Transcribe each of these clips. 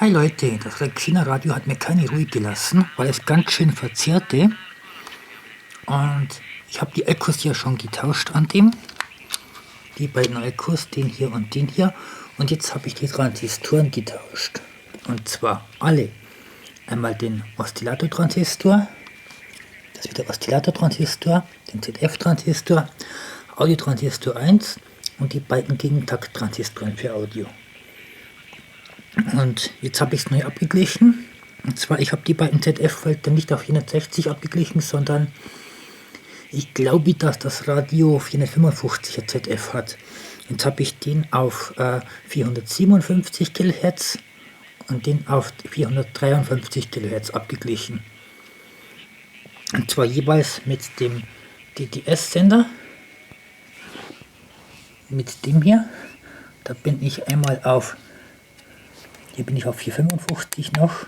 Hi Leute, das Rexina Radio hat mir keine Ruhe gelassen, weil es ganz schön verzerrte. Und ich habe die Akkus ja schon getauscht an dem. Die beiden Akkus, den hier und den hier. Und jetzt habe ich die Transistoren getauscht. Und zwar alle. Einmal den Oszillator-Transistor, das ist der Oszillator-Transistor, den ZF-Transistor, Audiotransistor 1 und die beiden Gegentakt-Transistoren für Audio. Und jetzt habe ich es neu abgeglichen. Und zwar, ich habe die beiden ZF-Filter nicht auf 460 abgeglichen, sondern ich glaube, dass das Radio 455er ZF hat. Jetzt habe ich den auf 457 kHz und den auf 453 kHz abgeglichen. Und zwar jeweils mit dem DTS-Sender, mit dem hier. Da bin ich einmal auf, hier bin ich auf 455 noch,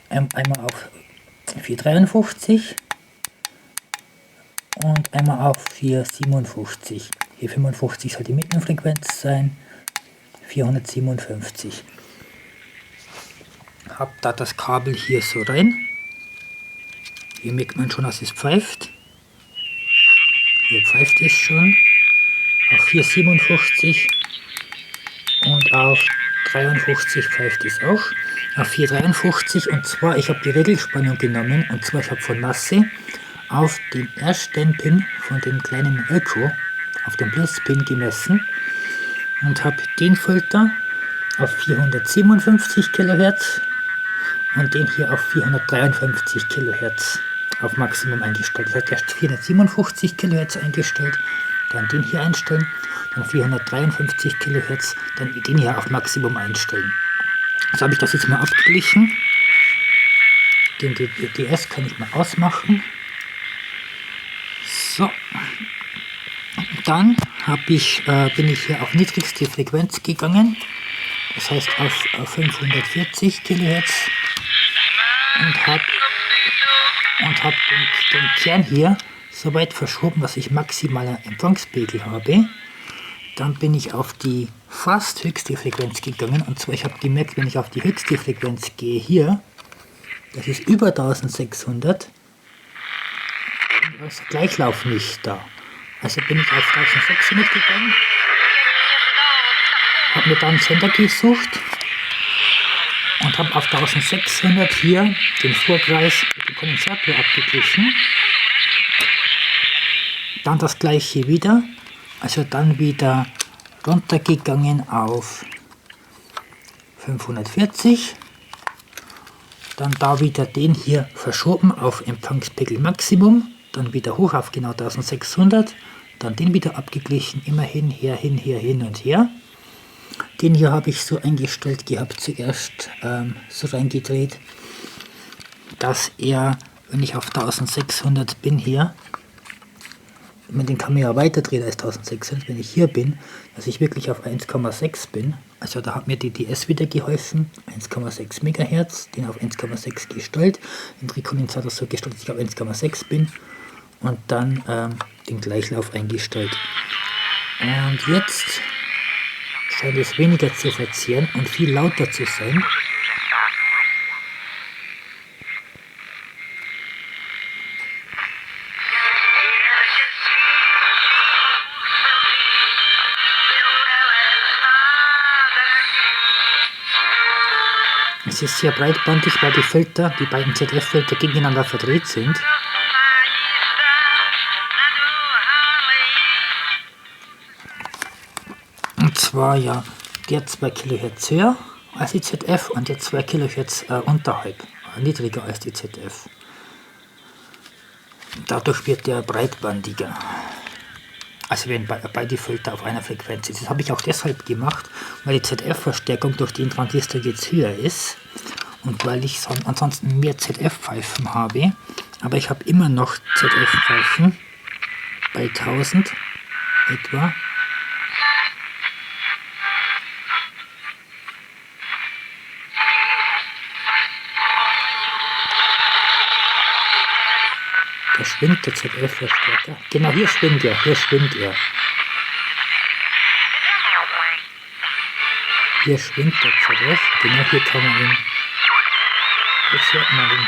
einmal auf 453 und einmal auf 457. Hier 55 soll die Mittenfrequenz sein, 457. Hab da das Kabel hier so rein. Hier merkt man schon, dass es pfeift. Hier pfeift es schon. Auf 457 und auf 53 pfeift es auch. Auf 453, und zwar, ich habe die Regelspannung genommen, und zwar ich habe von Masse auf den ersten Pin von dem kleinen Akku, auf den Pluspin gemessen und habe den Filter auf 457 kHz und den hier auf 453 kHz auf Maximum eingestellt. Das heißt, erst 457 kHz eingestellt, dann den hier einstellen, dann 453 kHz, dann den hier auf Maximum einstellen. So habe ich das jetzt mal abgeglichen. Den DTS kann ich mal ausmachen. So. Dann bin ich hier auf niedrigste Frequenz gegangen. Das heißt auf 540 kHz und habe den Kern hier so weit verschoben, dass ich maximaler Empfangspegel habe. Dann bin ich auf die fast höchste Frequenz gegangen, und zwar, ich habe gemerkt, wenn ich auf die höchste Frequenz gehe hier, das ist über 1600, da ist Gleichlauf nicht da. Also bin ich auf 1600 gegangen, habe mir dann einen Sender gesucht und habe auf 1600 hier den Vorkreis mit dem Kondensator abgeglichen. Dann das gleiche wieder, also dann wieder runtergegangen auf 540, dann da wieder den hier verschoben auf Empfangspegel Maximum, dann wieder hoch auf genau 1600, dann den wieder abgeglichen, immer hin, her, hin und her. Den hier habe ich so eingestellt gehabt, zuerst so reingedreht, dass er, wenn ich auf 1600 bin hier, den kann man ja weiter drehen als 1600, wenn ich hier bin, dass ich wirklich auf 1,6 bin. Also da hat mir die DS wieder geholfen, 1,6 MHz, den auf 1,6 gestellt, den Rekondensator so gestellt, dass ich auf 1,6 bin und dann den Gleichlauf eingestellt. Und jetzt scheint es weniger zu verzehren und viel lauter zu sein. Es ist sehr breitbandig, weil die Filter, die beiden ZF-Filter gegeneinander verdreht sind. Und zwar ja der 2 kHz höher als die ZF und der 2 kHz unterhalb, niedriger als die ZF. Dadurch wird der breitbandiger. Also wenn beide Filter auf einer Frequenz sind. Das habe ich auch deshalb gemacht, weil die ZF-Verstärkung durch den Transistor jetzt höher ist und weil ich ansonsten mehr ZF-Pfeifen habe. Aber ich habe immer noch ZF-Pfeifen bei 1000 etwa. Da schwingt der ZF-Verstärker. Genau, hier schwingt er, hier schwingt er. hier schwingt der ZF. Genau hier kann man ihn, jetzt hört man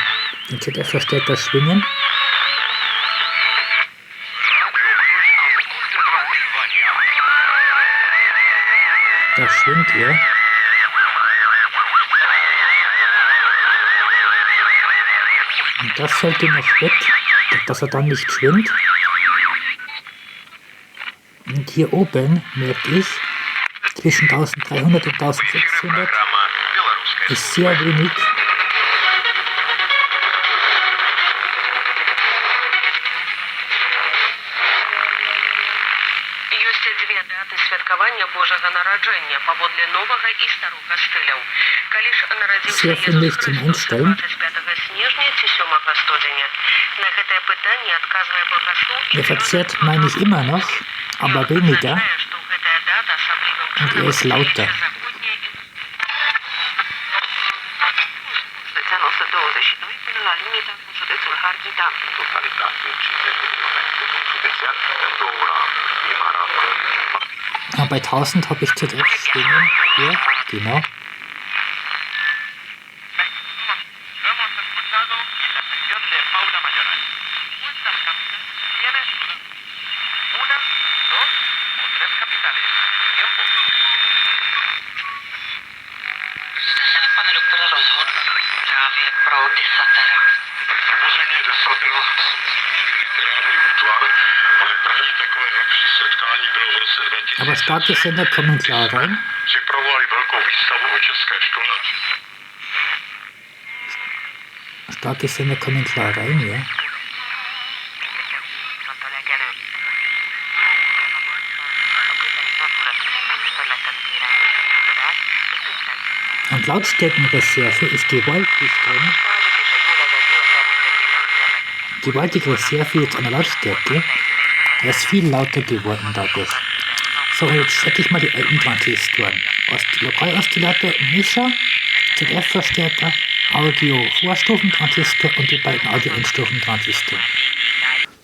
den ZF-Verstärker schwingen. Da schwingt er. Und das sollte noch weg, dass er dann nicht schwimmt. Und hier oben merke ich, zwischen 1300 und 1600 ist sehr wenig. Sehr viel Milch zum Einstellen. Er verzehrt, meine ich, immer noch, aber weniger. Und er ist lauter. Ja, bei 1000 habe ich ZF schwingen. Hier, genau. Aber starke Sender kommen klar rein. Starke Sender kommen klar rein, ja. Und Lautstärkenreserve ist gewaltig drin. Gewaltige Reserve jetzt an der Lautstärke. Er ist viel lauter geworden dadurch. So, jetzt checke ich mal die alten Transistoren. Lokaloszillator, Mischer, ZF-Verstärker, Audio-Vorstufentransistor und die beiden Audio-Endstufentransistoren.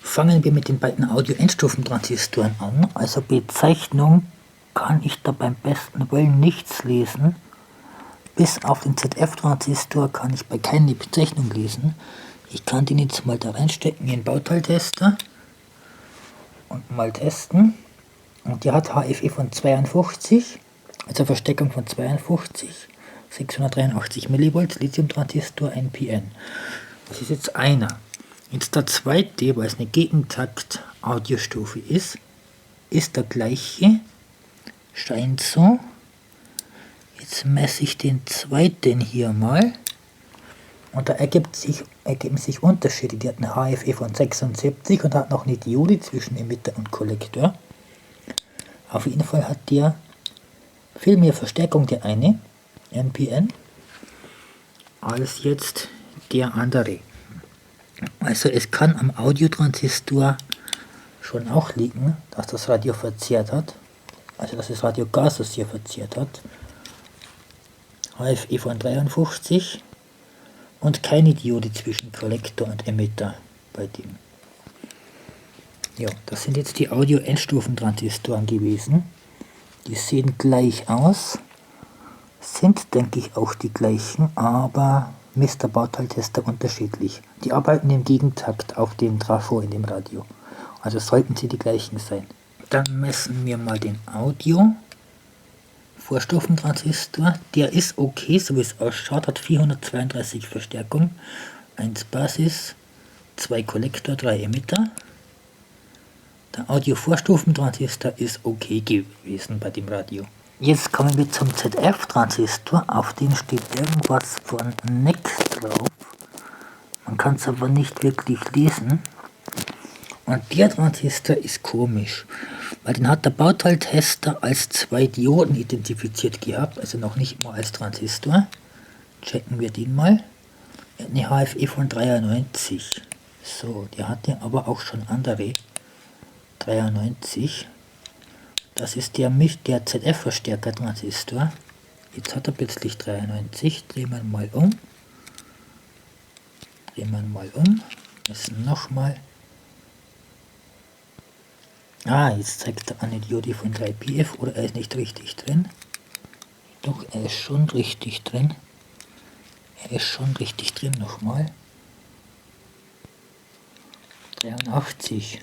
Fangen wir mit den beiden Audio-Endstufentransistoren an. Also Bezeichnung kann ich da beim besten Willen nichts lesen. Bis auf den ZF-Transistor kann ich bei keiner Bezeichnung lesen. Ich kann den jetzt mal da reinstecken in den Bauteiltester und mal testen. Und der hat HFE von 52, also Verstärkung von 52, 683 mV, Lithium-Transistor, NPN. Das ist jetzt einer. Jetzt der zweite, weil es eine Gegentakt-Audiostufe ist der gleiche. Scheint so. Jetzt messe ich den zweiten hier mal. Und da ergeben sich Unterschiede. Die hat eine HFE von 76 und hat noch eine Diode zwischen Emitter und Kollektor. Auf jeden Fall hat der viel mehr Verstärkung, der eine, NPN, als jetzt der andere. Also es kann am Audiotransistor schon auch liegen, dass das Radio verzerrt hat. Also dass das Radio gar so sehr verzerrt hat. HFE von 53 und keine Diode zwischen Kollektor und Emitter bei dem. Ja, das sind jetzt die Audio-Endstufentransistoren gewesen. Die sehen gleich aus, sind denke ich auch die gleichen, aber misst der Bauteiltester unterschiedlich. Die arbeiten im Gegentakt auf dem Trafo in dem Radio, also sollten sie die gleichen sein. Dann messen wir mal den Audio-Vorstufentransistor. Der ist okay, so wie es ausschaut, hat 432 Verstärkung, 1 Basis, 2 Kollektor, 3 Emitter. Der Audio-Vorstufentransistor ist okay gewesen bei dem Radio. Jetzt kommen wir zum ZF-Transistor, auf dem steht irgendwas von NEC drauf. Man kann es aber nicht wirklich lesen. Und der Transistor ist komisch, weil den hat der Bauteiltester als 2 Dioden identifiziert gehabt, also noch nicht mal als Transistor. Checken wir den mal. Er hat eine HFE von 93. So, der hatte aber auch schon andere. 93. Das ist der ZF-Verstärker-Transistor. Jetzt hat er plötzlich 93. Drehen wir mal um. Messen nochmal. Jetzt zeigt er eine Diode von 3 PF oder er ist nicht richtig drin. Doch, er ist schon richtig drin. Er ist schon richtig drin nochmal. 83.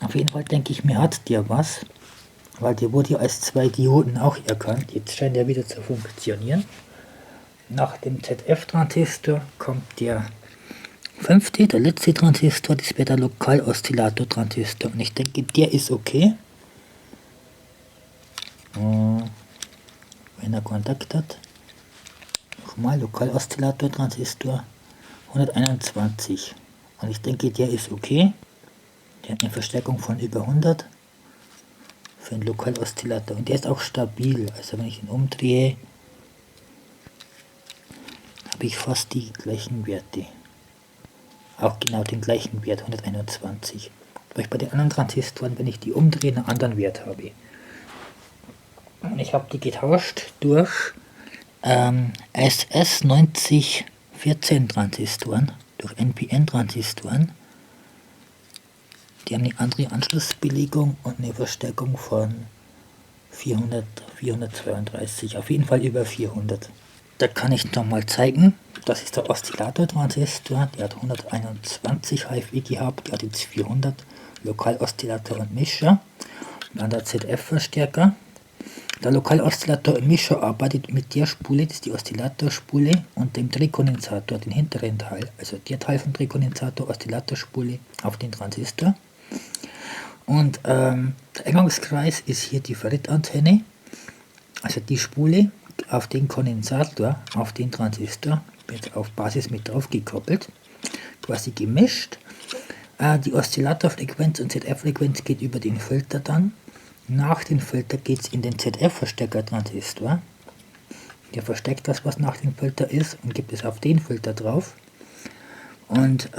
Auf jeden Fall denke ich mir, hat der was. Weil der wurde ja als 2 Dioden auch erkannt. Jetzt scheint er wieder zu funktionieren. Nach dem ZF-Transistor kommt der 5. der letzte Transistor, das wäre der Lokaloszillator-Transistor. Und ich denke, der ist okay. Wenn er Kontakt hat. Nochmal Lokaloszillator-Transistor 121. Und ich denke, der ist okay. Der hat eine Verstärkung von über 100 für einen Lokaloszillator. Und der ist auch stabil. Also wenn ich ihn umdrehe, habe ich fast die gleichen Werte. Auch genau den gleichen Wert, 121. Weil ich bei den anderen Transistoren, wenn ich die umdrehe, einen anderen Wert habe. Und ich habe die getauscht durch SS9014 Transistoren, durch NPN-Transistoren. Die haben eine andere Anschlussbelegung und eine Verstärkung von 432, auf jeden Fall über 400. Da kann ich nochmal zeigen, das ist der Oszillator-Transistor, der hat 121 HFE gehabt, der hat jetzt 400, Lokaloszillator und Mischer. Und dann der ZF-Verstärker. Der Lokaloszillator und Mischer arbeitet mit der Spule, das ist die Oszillatorspule, und dem Drehkondensator, den hinteren Teil, also der Teil vom Drehkondensator, Oszillatorspule auf den Transistor. Und der Eingangskreis ist hier die Ferritantenne, also die Spule auf den Kondensator, auf den Transistor, wird auf Basis mit drauf gekoppelt, quasi gemischt. Die Oszillatorfrequenz und ZF-Frequenz geht über den Filter dann. Nach dem Filter geht es in den ZF-Verstärker-Transistor. Der verstärkt das, was nach dem Filter ist, und gibt es auf den Filter drauf. Und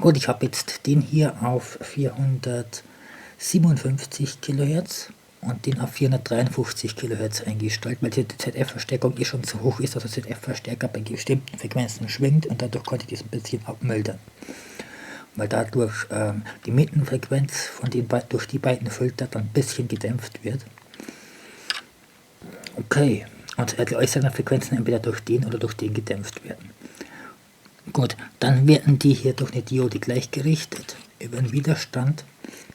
gut, ich habe jetzt den hier auf 457 kHz und den auf 453 kHz eingestellt, weil die ZF-Verstärkung schon zu hoch ist, dass der ZF-Verstärker bei bestimmten Frequenzen schwingt, und dadurch konnte ich das ein bisschen abmildern. Weil dadurch die Mittenfrequenz von durch die beiden Filter dann ein bisschen gedämpft wird. Okay, und die äußeren Frequenzen entweder durch den oder durch den gedämpft werden. Gut, dann werden die hier durch eine Diode gleichgerichtet. Über den Widerstand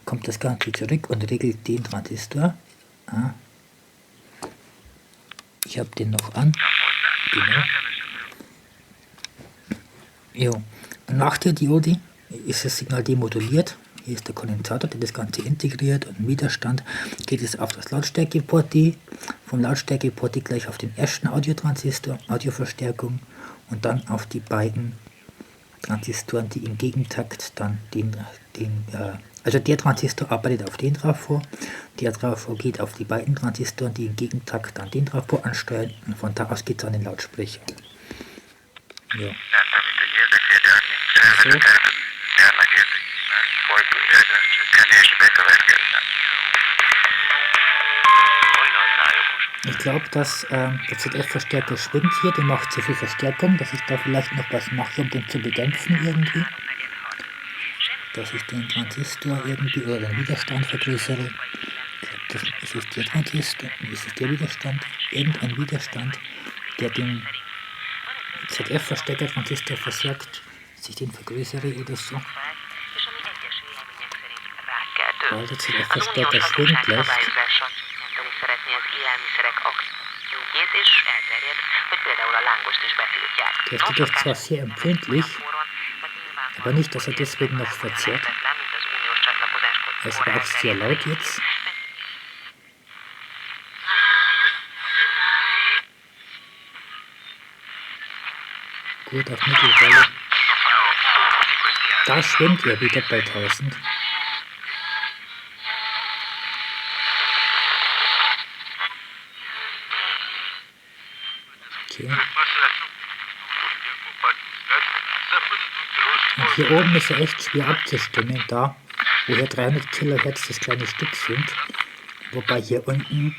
kommt das Ganze zurück und regelt den Transistor. Ich habe den noch an. Genau. Jo. Nach der Diode ist das Signal demoduliert. Hier ist der Kondensator, der das Ganze integriert, und im Widerstand geht es auf das Lautstärkeporti. Vom Lautstärkeporti gleich auf den ersten Audiotransistor, Audioverstärkung, und dann auf die beiden Transistoren, die im Gegentakt dann also der Transistor arbeitet auf den drauf vor, der drauf vor geht auf die beiden Transistoren, die im Gegentakt dann den drauf vor ansteuern, und von da aus geht es an den Lautsprecher. Ja. So. Ich glaube, dass der ZF-Verstärker schwingt hier, der macht zu viel Verstärkung, dass ich da vielleicht noch was mache, um den zu bedämpfen irgendwie. Dass ich den Transistor irgendwie oder den Widerstand vergrößere. Ich glaube, das ist der Transistor, ist es der Widerstand, irgendein Widerstand, der den ZF-Verstärker-Transistor versorgt, dass ich den vergrößere oder so. Weil der ZF-Verstärker schwingt lässt. Der ist dadurch zwar sehr empfindlich, aber nicht, dass er deswegen noch verzerrt. Es war auch sehr laut jetzt. Gut, auf Mittelwelle. Da schwimmt er wieder bei 1000. Okay. Und hier oben ist er echt schwer abzustimmen, da wo hier 300 kHz das kleine Stück sind, wobei hier unten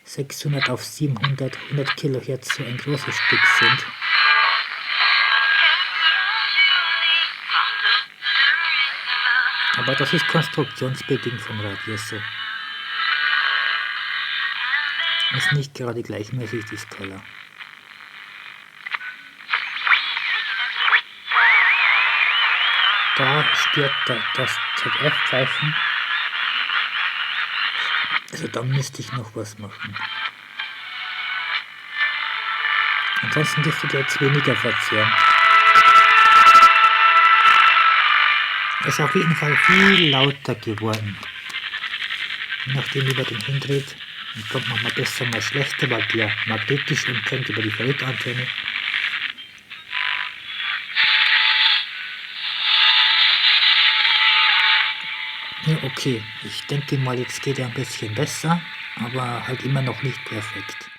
600 auf 700, 100 kHz so ein großes Stück sind. Aber das ist konstruktionsbedingt vom Radio so. Ist nicht gerade gleichmäßig, die Skala. Da stört das ZF-Pfeifen. Also da müsste ich noch was machen. Ansonsten dürfte der jetzt weniger verzehren. Ist auf jeden Fall viel lauter geworden. Je nachdem, wie man den hindreht, dann kommt man mal besser, mal schlechter, weil der magnetisch empfängt über die Feldantenne. Ja, okay, ich denke mal, jetzt geht er ein bisschen besser, aber halt immer noch nicht perfekt.